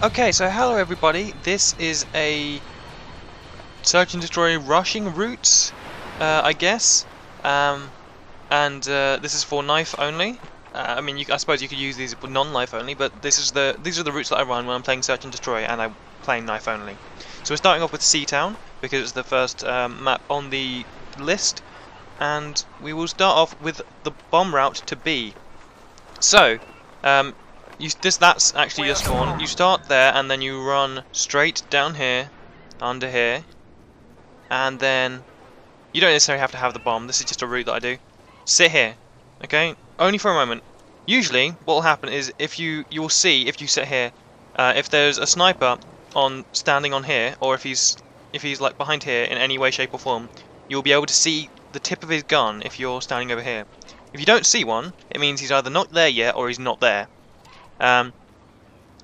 Okay, so hello everybody. This is a search and destroy rushing route, I guess. This is for knife only. I mean, I suppose you could use these for non-knife only, but these are the routes that I run when I'm playing search and destroy and I'm playing knife only. So we're starting off with Seatown because it's the first map on the list, and we will start off with the bomb route to B. So, that's actually your spawn. You start there and then you run straight down here, under here, and then you don't necessarily have to have the bomb. This is just a route that I do. Sit here, okay? Only for a moment. Usually, what will happen is you'll see if you sit here, if there's a sniper standing on here, or if he's like behind here in any way, shape, or form, you'll be able to see the tip of his gun if you're standing over here. If you don't see one, it means he's either not there yet or he's not there.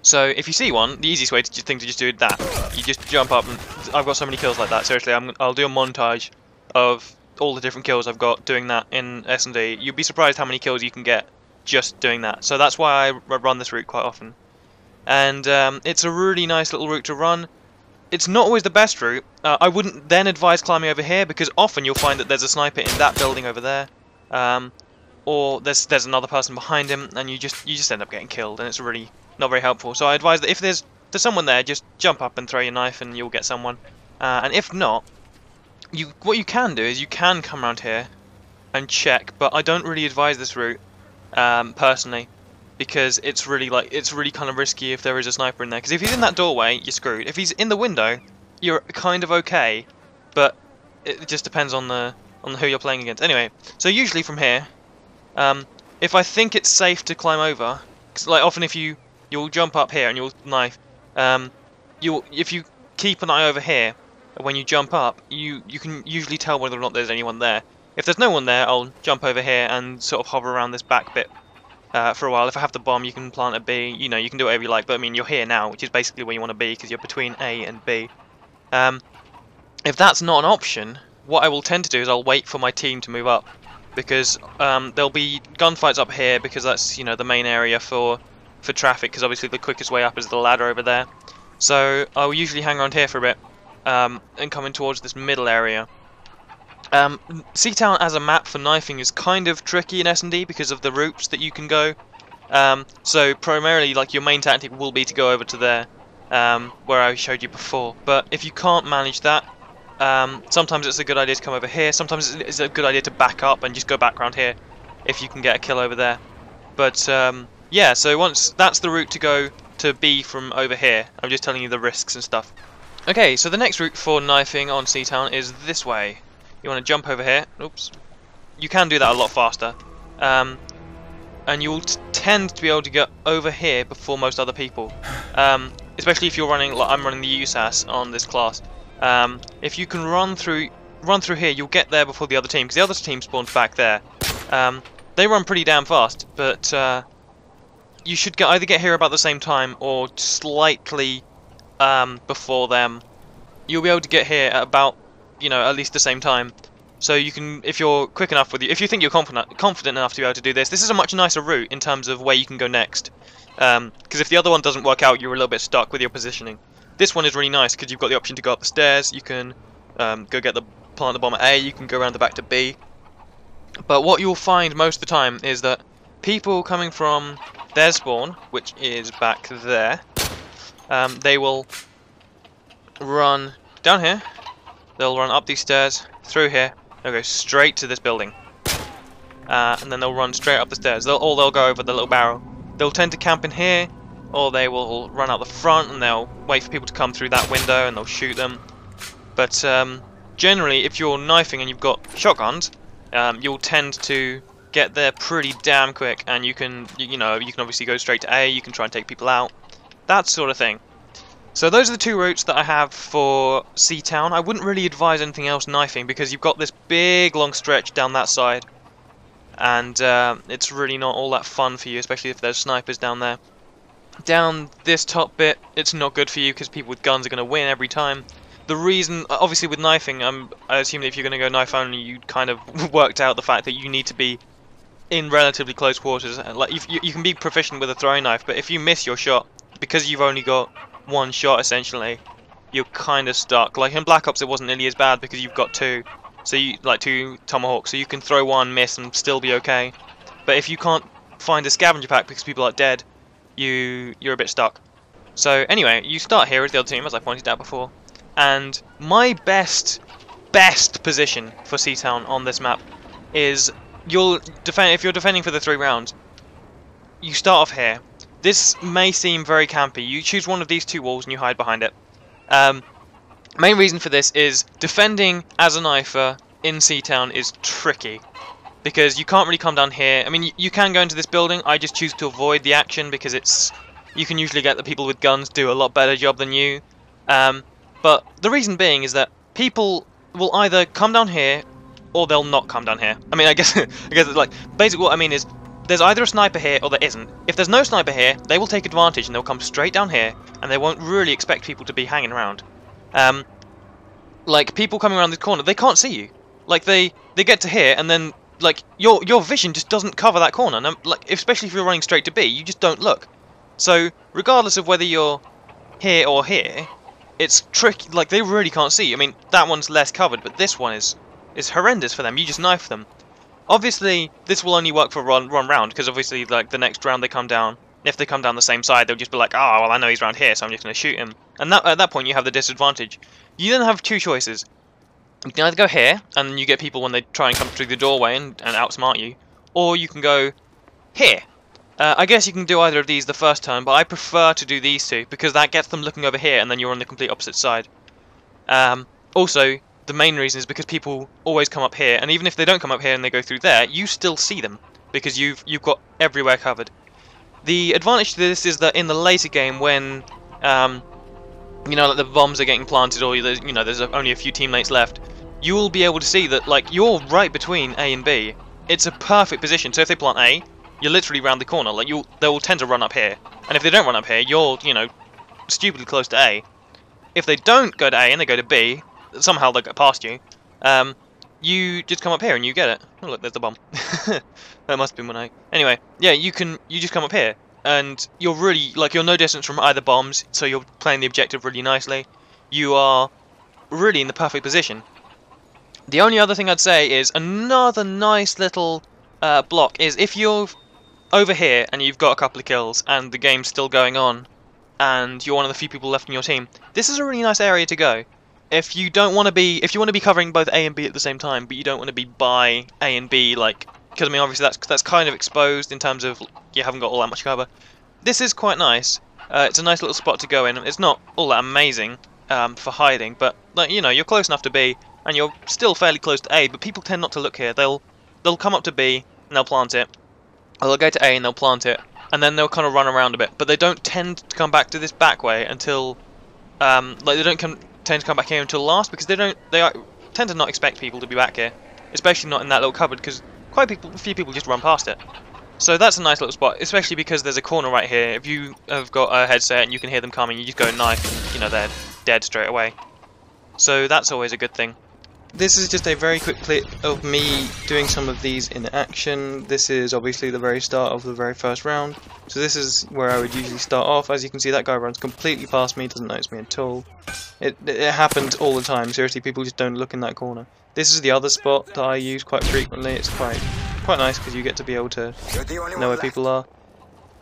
So if you see one, the easiest thing to just do that. You just jump up, and I've got so many kills like that. Seriously, I'll do a montage of all the different kills I've got doing that in SnD. You'd be surprised how many kills you can get just doing that. So that's why I run this route quite often. And it's a really nice little route to run. It's not always the best route. I wouldn't then advise climbing over here because often you'll find that there's a sniper in that building over there. Or there's another person behind him, and you just end up getting killed, and it's really not very helpful. So I advise that if there's someone there, just jump up and throw your knife, and you'll get someone. And if not, what you can do is you can come around here and check, but I don't really advise this route personally, because it's really kind of risky if there is a sniper in there. Because if he's in that doorway, you're screwed. If he's in the window, you're kind of okay, but it just depends on who you're playing against. Anyway, so usually from here. If I think it's safe to climb over, cause like often if you'll jump up here and you'll knife, if you keep an eye over here when you jump up, you can usually tell whether or not there's anyone there. If there's no one there, I'll jump over here and sort of hover around this back bit for a while. If I have the bomb, you can plant a B. You know, you can do whatever you like. But I mean, you're here now, which is basically where you want to be because you're between A and B. If that's not an option, what I will tend to do is I'll wait for my team to move up. Because there'll be gunfights up here because that's the main area for traffic, because obviously the quickest way up is the ladder over there. So I'll usually hang around here for a bit and come in towards this middle area. Seatown as a map for knifing is kind of tricky in SnD because of the routes that you can go. So primarily, like, your main tactic will be to go over to there where I showed you before. But if you can't manage that, sometimes it's a good idea to come over here. Sometimes it's a good idea to back up and just go back around here if you can get a kill over there. But yeah, so once that's the route to go to B from over here. I'm just telling you the risks and stuff. Okay, so the next route for knifing on Seatown is this way. You want to jump over here. Oops. You can do that a lot faster. And you'll tend to be able to get over here before most other people. Especially if you're running, like I'm running the USAS on this class. If you can run through here, you'll get there before the other team, because the other team spawns back there. They run pretty damn fast, but you should either get here about the same time or slightly before them. You'll be able to get here at about, at least the same time. So you can, if you're quick enough if you think you're confident enough to be able to do this, this is a much nicer route in terms of where you can go next. Because if the other one doesn't work out, you're a little bit stuck with your positioning. This one is really nice because you've got the option to go up the stairs. You can go plant the bomb at A. You can go around the back to B. But what you'll find most of the time is that people coming from their spawn, which is back there, they will run down here. They'll run up these stairs, through here. They'll go straight to this building, and then they'll run straight up the stairs. They'll go over the little barrel. They'll tend to camp in here, or they will run out the front and they'll wait for people to come through that window and they'll shoot them. But generally, if you're knifing and you've got shotguns, you'll tend to get there pretty damn quick, and you can obviously go straight to A. You can try and take people out, that sort of thing. So those are the two routes that I have for Seatown. I wouldn't really advise anything else knifing because you've got this big long stretch down that side, and it's really not all that fun for you, especially if there's snipers down there. Down this top bit, it's not good for you because people with guns are going to win every time. The reason, obviously with knifing, I assume that if you're going to go knife only, you kind of worked out the fact that you need to be in relatively close quarters. Like you can be proficient with a throwing knife, but if you miss your shot, because you've only got one shot essentially, you're kind of stuck. Like in Black Ops, it wasn't nearly as bad because you've got two, so you like two tomahawks, so you can throw one, miss, and still be okay. But if you can't find a scavenger pack because people are dead, you're a bit stuck. So anyway, you start here as the other team, as I pointed out before, and my best position for Seatown on this map is if you're defending for the 3 rounds, you start off here. This may seem very campy. You choose one of these 2 walls and you hide behind it. Main reason for this is defending as a knifer in Seatown is tricky because you can't really come down here. I mean, you can go into this building. I just choose to avoid the action because you can usually get the people with guns do a lot better job than you. But the reason being is that people will either come down here or they'll not come down here. I mean, I guess it's like basically what I mean is there's either a sniper here or there isn't. If there's no sniper here, they will take advantage and they'll come straight down here, and they won't really expect people to be hanging around. Like people coming around this corner, they can't see you. Like they get to here and then like your vision just doesn't cover that corner. And, like especially if you're running straight to B, you just don't look. So regardless of whether you're here or here, it's tricky. Like they really can't see. I mean, that one's less covered, but this one is horrendous for them. You just knife them. Obviously, this will only work for one round because obviously, like the next round they come down. If they come down the same side, they'll just be like, "Oh, well, I know he's around here, so I'm just going to shoot him." And at that point, you have the disadvantage. You then have 2 choices. You can either go here, and you get people when they try and come through the doorway and outsmart you, or you can go here. I guess you can do either of these the first time, but I prefer to do these 2 because that gets them looking over here, and then you're on the complete opposite side. Also, the main reason is because people always come up here, and even if they don't come up here and they go through there, you still see them because you've got everywhere covered. The advantage to this is that in the later game, when you know, like the bombs are getting planted, or there's only a few teammates left, you will be able to see that like you're right between A and B. It's a perfect position. So if they plant A, you're literally round the corner. Like they will tend to run up here, and if they don't run up here, you're stupidly close to A. If they don't go to A and they go to B, somehow they'll get past you. You just come up here and you get it. Oh look, there's the bomb. That must have been when I. Anyway, yeah, you just come up here, and you're really you're no distance from either bombs, so you're playing the objective really nicely. You are really in the perfect position. The only other thing I'd say is another nice little block is if you're over here and you've got a couple of kills and the game's still going on, and you're one of the few people left in your team. This is a really nice area to go. If you want to be covering both A and B at the same time, but you don't want to be by A and B, because I mean obviously that's kind of exposed in terms of you haven't got all that much cover. This is quite nice. It's a nice little spot to go in. It's not all that amazing for hiding, but you're close enough to B, and you're still fairly close to A. But people tend not to look here. They'll come up to B and they'll plant it, or they'll go to A and they'll plant it, and then they'll kind of run around a bit. But they don't tend to come back to this back way until they don't tend to come back here until last, because they tend to not expect people to be back here, especially not in that little cupboard, because a few people just run past it. So that's a nice little spot, especially because there's a corner right here. If you have got a headset and you can hear them coming, you just go knife, and they're dead straight away. So that's always a good thing. This is just a very quick clip of me doing some of these in action. This is obviously the very start of the very first round. So this is where I would usually start off. As you can see, that guy runs completely past me, doesn't notice me at all. It happens all the time. Seriously, people just don't look in that corner. This is the other spot that I use quite frequently. It's quite nice because you get to be able to know where people are.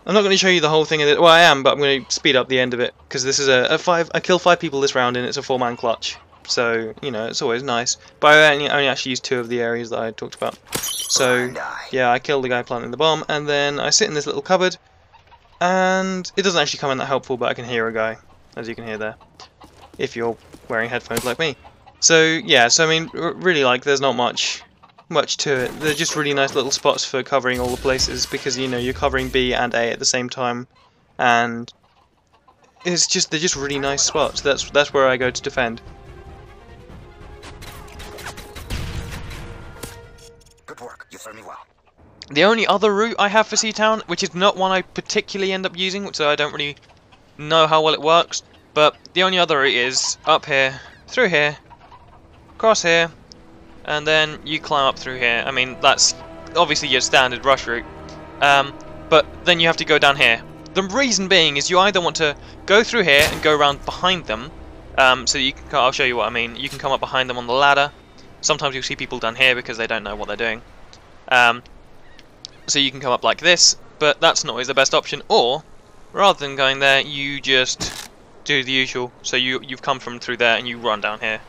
I'm not going to show you the whole thing of it. Well, I am, but I'm going to speed up the end of it because this is I kill 5 people this round and it's a 4-man clutch. So, it's always nice. But I only actually used 2 of the areas that I talked about. So, yeah, I killed the guy planting the bomb, and then I sit in this little cupboard, and it doesn't actually come in that helpful, but I can hear a guy, as you can hear there, if you're wearing headphones like me. So, yeah, I mean, really, there's not much to it. They're just really nice little spots for covering all the places, because, you're covering B and A at the same time, and they're just really nice spots. That's where I go to defend. Work. You serve me well. The only other route I have for Seatown, which is not one I particularly end up using, so I don't really know how well it works, but the only other route is up here, through here, across here, and then you climb up through here. I mean, that's obviously your standard rush route, but then you have to go down here, The reason being is you either want to go through here and go around behind them, so you can. I'll show you what I mean. You can come up behind them on the ladder. Sometimes you'll see people down here because they don't know what they're doing. So you can come up like this, but that's not always the best option. Or rather than going there, you just do the usual. So you've come from through there and you run down here,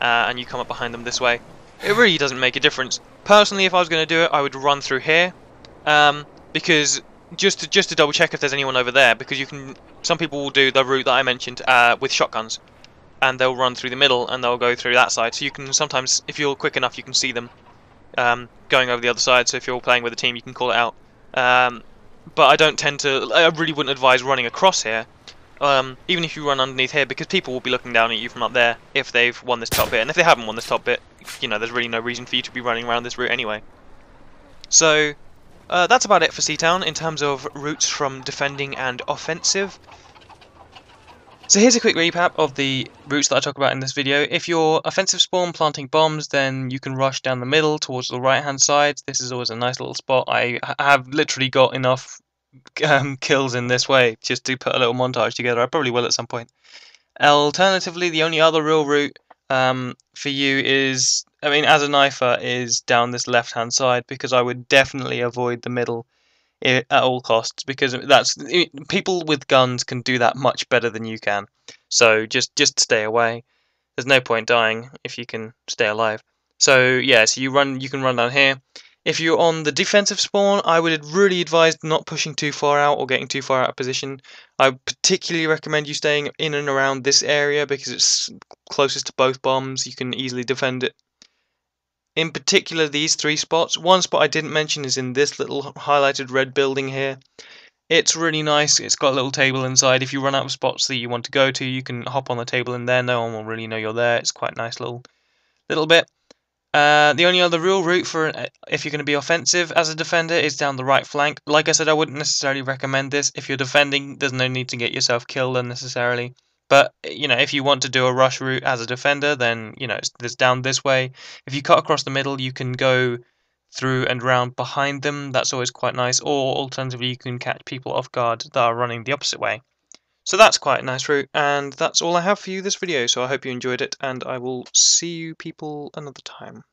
and you come up behind them this way. It really doesn't make a difference. Personally, if I was going to do it, I would run through here, because just to double check if there's anyone over there, because you can. Some people will do the route that I mentioned with shotguns, and they'll run through the middle and they'll go through that side. So you can sometimes, if you're quick enough, you can see them going over the other side. So if you're playing with a team, you can call it out. But I don't tend to. I really wouldn't advise running across here, even if you run underneath here, because people will be looking down at you from up there if they've won this top bit, and if they haven't won this top bit, you know, there's really no reason for you to be running around this route anyway. So that's about it for Seatown in terms of routes from defending and offensive. So here's a quick recap of the routes that I talk about in this video. If you're offensive spawn planting bombs, then you can rush down the middle towards the right hand side. This is always a nice little spot. I have literally got enough kills in this way just to put a little montage together. I probably will at some point. Alternatively, the only other real route for you is, I mean, as a knifer, is down this left hand side, because I would definitely avoid the middle at all costs, because people with guns can do that much better than you can. So just stay away. There's no point dying if you can stay alive. So yeah, so you can run down here. If you're on the defensive spawn, I would really advise not pushing too far out or getting too far out of position. I would particularly recommend you staying in and around this area because it's closest to both bombs. You can easily defend it. In particular, these three spots. One spot I didn't mention is in this little highlighted red building here. It's really nice. It's got a little table inside. If you run out of spots that you want to go to, you can hop on the table in there. No one will really know you're there. It's quite a nice little bit. The only other real route for if you're going to be offensive as a defender is down the right flank. Like I said, I wouldn't necessarily recommend this. If you're defending, there's no need to get yourself killed unnecessarily. But, you know, if you want to do a rush route as a defender, then, you know, it's down this way. If you cut across the middle, you can go through and round behind them. That's always quite nice. Or alternatively, you can catch people off guard that are running the opposite way. So that's quite a nice route, and that's all I have for you this video. So I hope you enjoyed it, and I will see you people another time.